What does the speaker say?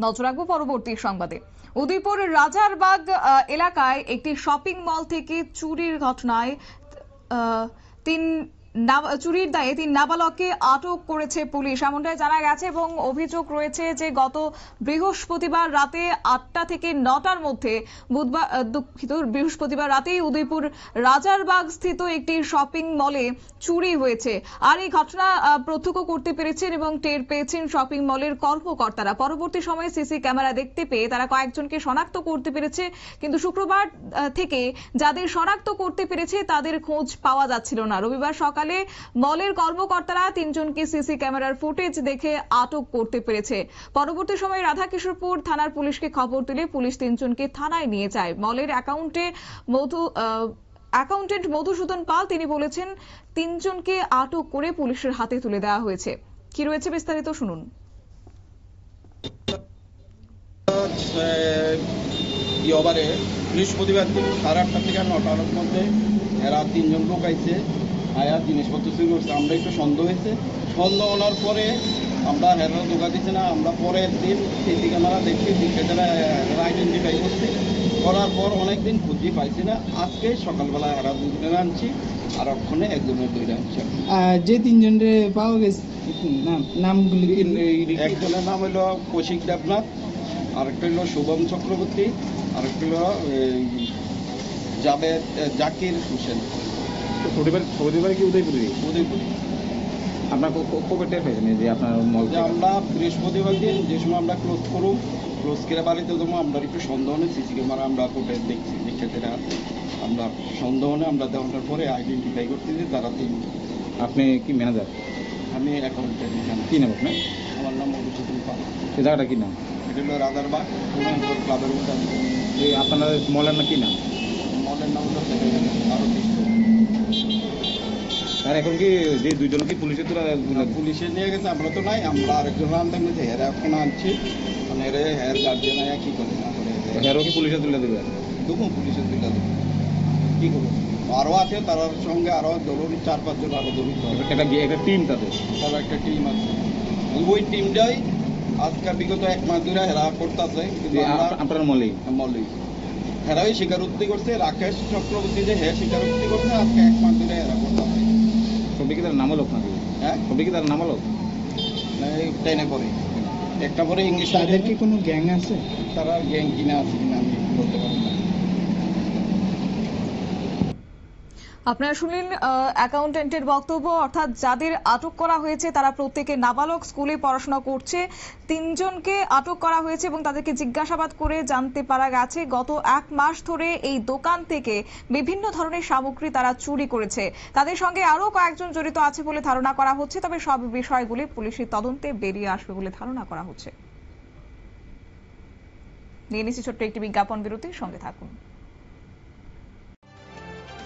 নজর রাখবো পরবর্তী সংবাদে। উদয়পুর রাজারবাগ এলাকায় একটি শপিং মল থেকে চুরির ঘটনায় তিন চুরির দায়ে 3 নাবালককে আটক করেছে পুলিশ, এমনটাই জানা গেছে। এবং অভিযোগ রয়েছে যে গত বৃহস্পতিবার রাতে 8টা থেকে 9টার মধ্যে বৃহস্পতিবার রাতেই উদয়পুর রাজারবাগ স্থিত একটি শপিং মলে চুরি হয়েছে। আর এই ঘটনা প্রত্যক্ষ করতে পেরেছেন এবং টের পেয়েছেন শপিং মলের কর্মকর্তারা। পরবর্তী সময়ে সিসি ক্যামেরা দেখতে পেয়ে তারা কয়েকজনকে শনাক্ত করতে পেরেছে, কিন্তু শুক্রবার থেকে যাদের শনাক্ত করতে পেরেছে তাদের খোঁজ পাওয়া যাচ্ছিল না। রবিবার সকালে মলের কর্মকর্তারা 3 জনকে সিসি ক্যামেরার ফুটেজ দেখে আটক করতে পেরেছে। পরবর্তী সময়ে রাধাকিশোরপুর থানার পুলিশকে খবর দিলে পুলিশ 3 জনকে থানায় নিয়ে যায়। মলের অ্যাকাউন্টেন্ট মধুসূদন পাল তিনি বলেছেন 3 জনকে আটক করে পুলিশের হাতে তুলে দেওয়া হয়েছে। কি রয়েছে বিস্তারিত শুনুন। বৃহস্পতিবার দিন 8:30 থেকে 9টার মধ্যে এরা 3 জন লোক আইছে, আয়া জিনিসপত্র চুরি করছে। আমরা একটু সন্দেহ হয়েছে, সন্দেহ হওয়ার পরে আমরা হেরা ধোকা দিচ্ছি না। আমরা পরের দিন সিসি ক্যামেরা দেখছি, সেখানে আইডেন্টিফাই করছি, করার পর অনেকদিন খুঁজি পাইছি না। আজকে সকালবেলা এরা 2 জনের আনছি, আর ওখানে একজনের 2 আনছি। যে 3 জনের পাওয়া গেছে নামগুলি, একজনের নাম হলো কৌশিক দেবনাথ, আরেকটা হলো শুভম চক্রবর্তী, আরেকটা হলো জাকির হোসেন। পরিবারে কি উদয়পুরে? উদয়পুরে। আপনার কবে টের পেয়েছেন যে আপনার মল? আমরা বৃহস্পতিবার দিন যে সময় আমরা ক্লোজ করে বাড়িতে দেবো, আমরা একটু সন্দেহ নেই সিসি ক্যামেরা আমরা কোর্টে দেখছি, দেখে আমরা সন্দেহ নেই, আমরা দেওয়ার পরে আইডেন্টিফাই করতেছি তারা 3। আপনি কি ম্যানেজার? আমি অ্যাকাউন্টেন্ট। কি নাম আপনার? আমার নাম মধুসূদন পাল। এই জায়গাটা কি নাম? এটা হলো রাজারবাগ ক্লাবের মধ্যে। এই আপনার মলের না কি নাম? মলের নাম হলো আরো। আর এখন কি যে 2 জন কি পুলিশে পুলিশে নিয়ে গেছে? আমরা তো নাই, আমরা আরেকজন আনতে গেছি, হেরা এখন আনছি, মানে হের গার্জিয়ান আয়া কি করে না করে হেরও কি পুলিশে তুলে দেবে? দুপুর পুলিশে তুলে দেবে, কি করবো? আরও আছে, তার সঙ্গে আরও ধরুন 4-5 জন আরও ধরুন। একটা টিম তাদের, তার একটা টিম আছে। ওই টিমটাই আজকে বিগত 1 মাস ধরে হেরা করতেছে। আপনার মলেই হেরাই স্বীকারোক্তি করছে, রাকেশ চক্রবর্তী যে স্বীকারোক্তি করছে আজকে 1 মাস ধরে হেরা করতেছে। সবই কি তার নাম হলো নাকি? হ্যাঁ, সবই কি তার নাম হলো? ট্রেনে করে একটা পরে ইংলিশ। তাদের কি কোনো গ্যাং আছে? তারা গ্যাং কিনা আছে কিনা আমি বলতে পারি না। আপনারা শুনলেন অ্যাকাউন্টেন্টের বক্তব্য। অর্থাৎ যাদের আটক করা হয়েছে তারা প্রত্যেকে নাবালক, স্কুলে পড়াশোনা করছে। 3 জনকে আটক করা হয়েছে এবং তাদেরকে জিজ্ঞাসাবাদ করে জানতে পারা গেছে গত 1 মাস ধরে এই দোকান থেকে বিভিন্ন ধরনের সামগ্রী তারা চুরি করেছে। তাদের সঙ্গে আরো কয়েকজন জড়িত আছে বলে ধারণা করা হচ্ছে, তবে সব বিষয়গুলি পুলিশের তদন্তে বেরিয়ে আসবে বলে ধারণা করা হচ্ছে। নিয়ে নিচ্ছি ছোট্ট একটি বিজ্ঞাপন বিরতির সঙ্গে থাকুন।